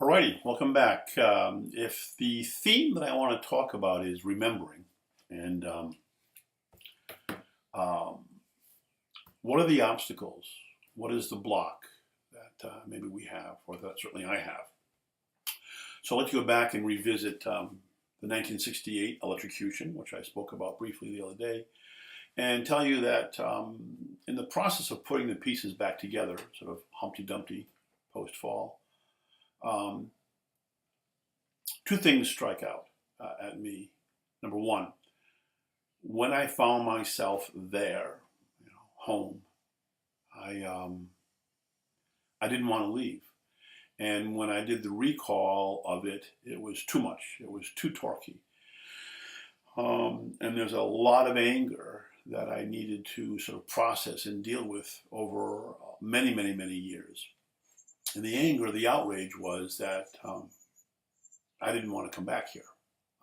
Alrighty, welcome back. If the theme that I want to talk about is remembering, and um, what are the obstacles? What is the block that maybe we have, or that certainly I have? So let's go back and revisit the 1968 electrocution, which I spoke about briefly the other day, and tell you that in the process of putting the pieces back together, sort of Humpty Dumpty post fall, um, two things strike out at me. Number one, when I found myself there, home, I I didn't want to leave. And when I did the recall of it, it was too much. It was too torquey. And there's a lot of anger that I needed to sort of process and deal with over many, many, many years. And the anger, the outrage was that I didn't want to come back here.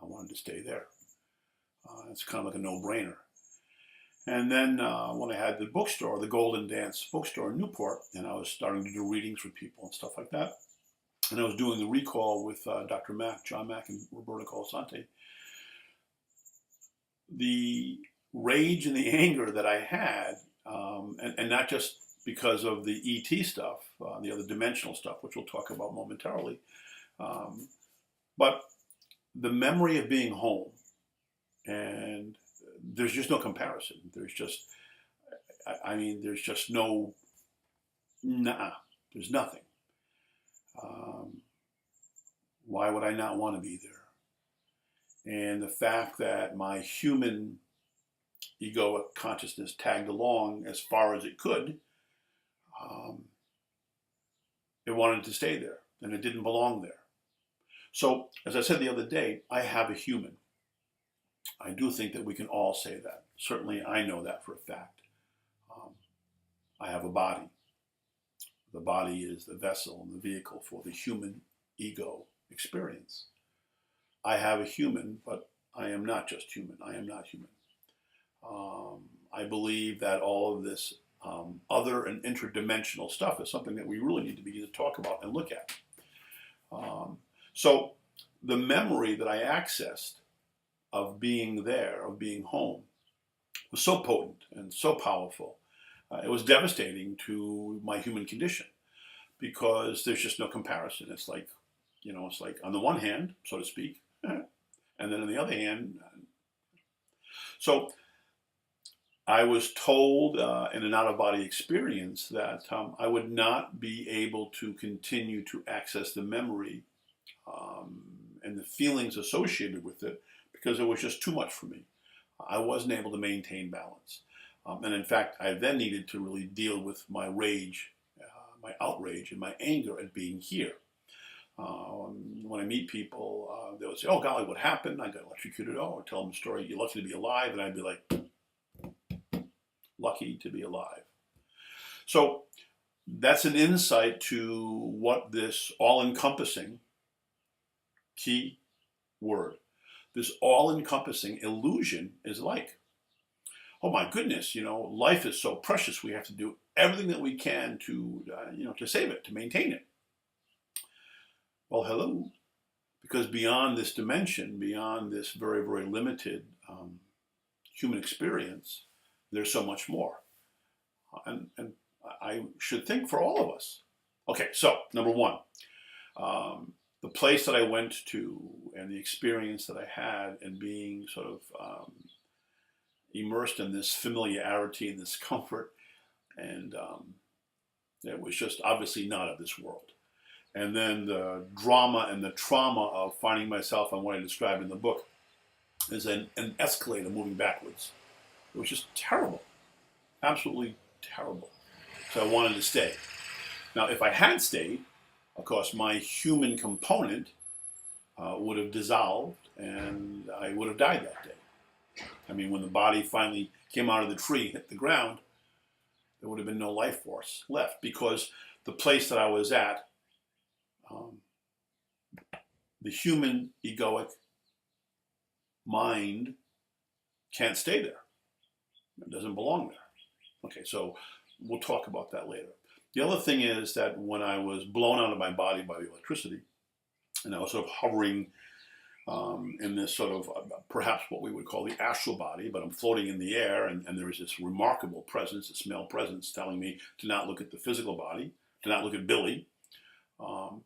I wanted to stay there. It's kind of like a no-brainer. And then when I had the bookstore, the Golden Dance bookstore in Newport, and I was starting to do readings for people and stuff like that, and I was doing the recall with Dr. Mack, John Mack, and Roberto Colasante, the rage and the anger that I had, and not just because of the ET stuff, the other dimensional stuff, which we'll talk about momentarily, um, but the memory of being home, and there's just no comparison. There's just, I mean, there's just no, nah, there's nothing. Um, why would I not want to be there? And the fact that my human egoic consciousness tagged along as far as it could, um, it wanted to stay there, and it didn't belong there. So, as I said the other day, I have a human. I do think that we can all say that. Certainly, I know that for a fact. Um, I have a body. The body is the vessel and the vehicle for the human ego experience. I have a human, but I am not just human. I am not human. I believe that all of this other and interdimensional stuff is something that we really need to begin to talk about and look at. So the memory that I accessed of being there, of being home, was so potent and so powerful. It was devastating to my human condition because there's just no comparison. It's like, it's like on the one hand, so to speak, and then on the other hand, so I was told in an out-of-body experience that I would not be able to continue to access the memory and the feelings associated with it because it was just too much for me. I wasn't able to maintain balance. And in fact, I then needed to really deal with my rage, my outrage, and my anger at being here. When I meet people, they'll say, "Oh, golly, what happened? I got electrocuted." Oh, I tell them the story. "You're lucky to be alive." And I'd be like, lucky to be alive. So that's an insight to what this all-encompassing, key word, this all-encompassing illusion is like. Oh my goodness, life is so precious. We have to do everything that we can to, to save it, to maintain it. Well, hello, because beyond this dimension, beyond this very, very limited human experience, there's so much more. And I should think for all of us. Okay, so number one, the place that I went to and the experience that I had and being sort of immersed in this familiarity and this comfort, and it was just obviously not of this world. And then the drama and the trauma of finding myself on what I described in the book is an escalator moving backwards. It was just terrible, absolutely terrible. So I wanted to stay. Now, if I had stayed, of course, my human component would have dissolved and I would have died that day. I mean, when the body finally came out of the tree, hit the ground, there would have been no life force left because the place that I was at, the human egoic mind can't stay there. It doesn't belong there. Okay, so we'll talk about that later. The other thing is that when I was blown out of my body by the electricity, and I was sort of hovering in this sort of perhaps what we would call the astral body, but I'm floating in the air, and there is this remarkable presence, this male presence, telling me to not look at the physical body, to not look at Billy. And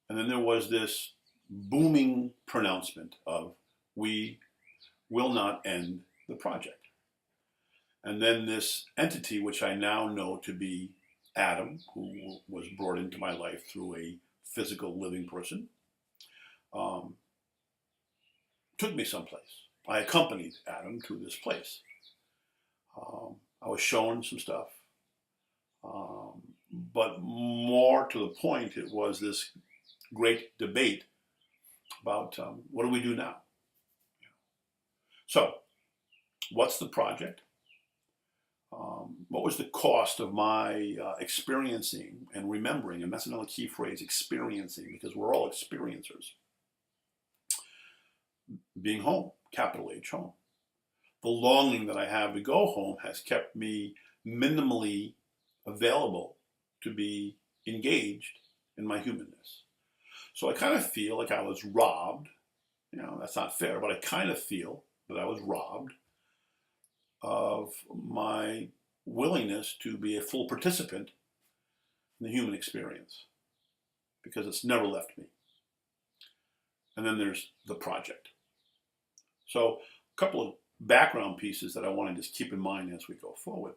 then there was this booming pronouncement of, "We will not end the project." And then this entity, which I now know to be Adam, who was brought into my life through a physical living person, took me someplace. I accompanied Adam to this place. I was shown some stuff. But more to the point, it was this great debate about what do we do now? So, what's the project? What was the cost of my experiencing and remembering? And that's another key phrase, experiencing, because we're all experiencers. Being home, capital H, home. The longing that I have to go home has kept me minimally available to be engaged in my humanness. So I kind of feel like I was robbed. That's not fair, but I kind of feel that I was robbed of my willingness to be a full participant in the human experience, because it's never left me. And then there's the project. So a couple of background pieces that I want to just keep in mind as we go forward.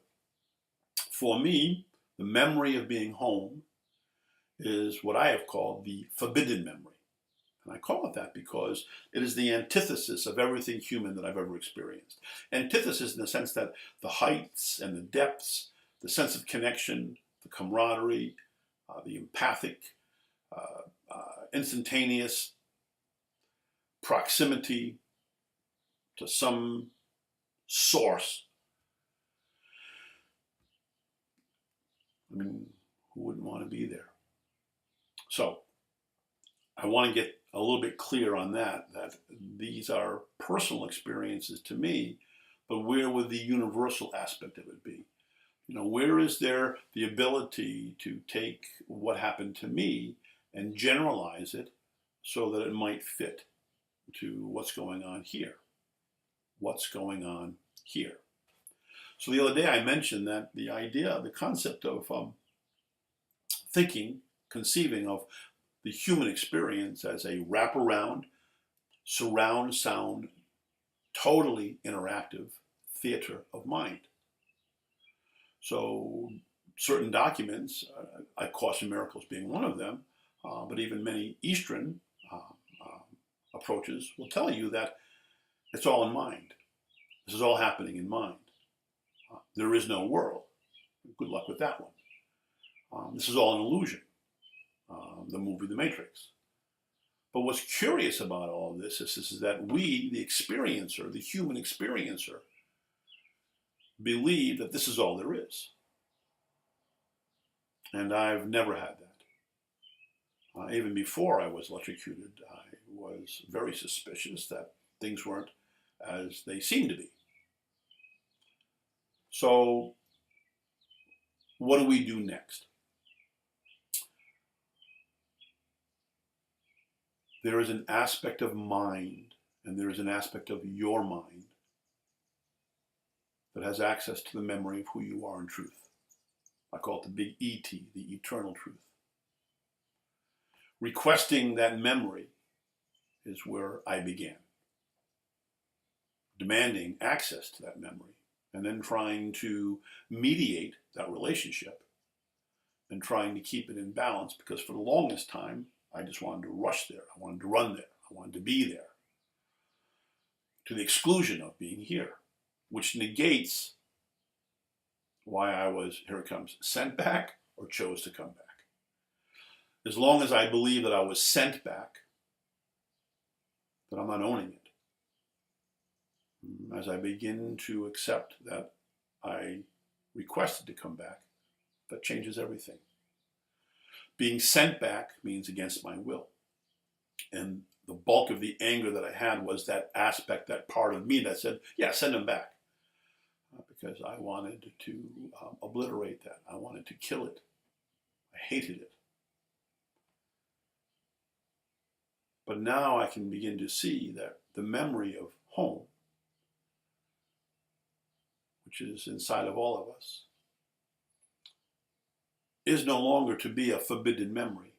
For me, the memory of being home is what I have called the forbidden memory. And I call it that because it is the antithesis of everything human that I've ever experienced. Antithesis in the sense that the heights and the depths, the sense of connection, the camaraderie, the empathic, instantaneous proximity to some source. I mean, who wouldn't want to be there? So I want to get a little bit clear on that these are personal experiences to me, but where would the universal aspect of it be? Where is there the ability to take what happened to me and generalize it so that it might fit to what's going on here? What's going on here? So the other day I mentioned that the concept of conceiving of the human experience as a wraparound, surround sound, totally interactive theater of mind. So certain documents, A Course in Miracles being one of them, but even many Eastern approaches will tell you that it's all in mind. This is all happening in mind. There is no world. Good luck with that one. This is all an illusion. The movie The Matrix. But what's curious about all of this is that we, the experiencer, the human experiencer, believe that this is all there is. And I've never had that. Even before I was electrocuted, I was very suspicious that things weren't as they seemed to be. So, what do we do next? There is an aspect of mind, and there is an aspect of your mind that has access to the memory of who you are in truth. I call it the big ET, the eternal truth. Requesting that memory is where I began. Demanding access to that memory, and then trying to mediate that relationship and trying to keep it in balance, because for the longest time, I just wanted to rush there. I wanted to run there. I wanted to be there, to the exclusion of being here, which negates why I was, here it comes, sent back or chose to come back. As long as I believe that I was sent back, that I'm not owning it. As I begin to accept that I requested to come back, that changes everything. Being sent back means against my will. And the bulk of the anger that I had was that aspect, that part of me that said, yeah, send him back. Because I wanted to obliterate that. I wanted to kill it. I hated it. But now I can begin to see that the memory of home, which is inside of all of us, is no longer to be a forbidden memory.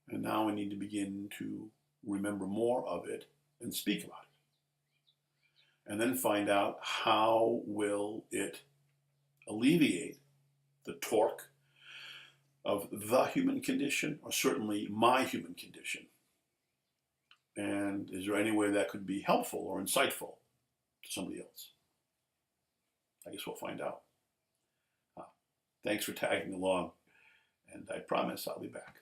And now I need to begin to remember more of it and speak about it. And then find out how will it alleviate the torque of the human condition, or certainly my human condition. And is there any way that could be helpful or insightful to somebody else? I guess we'll find out. Thanks for tagging along, and I promise I'll be back.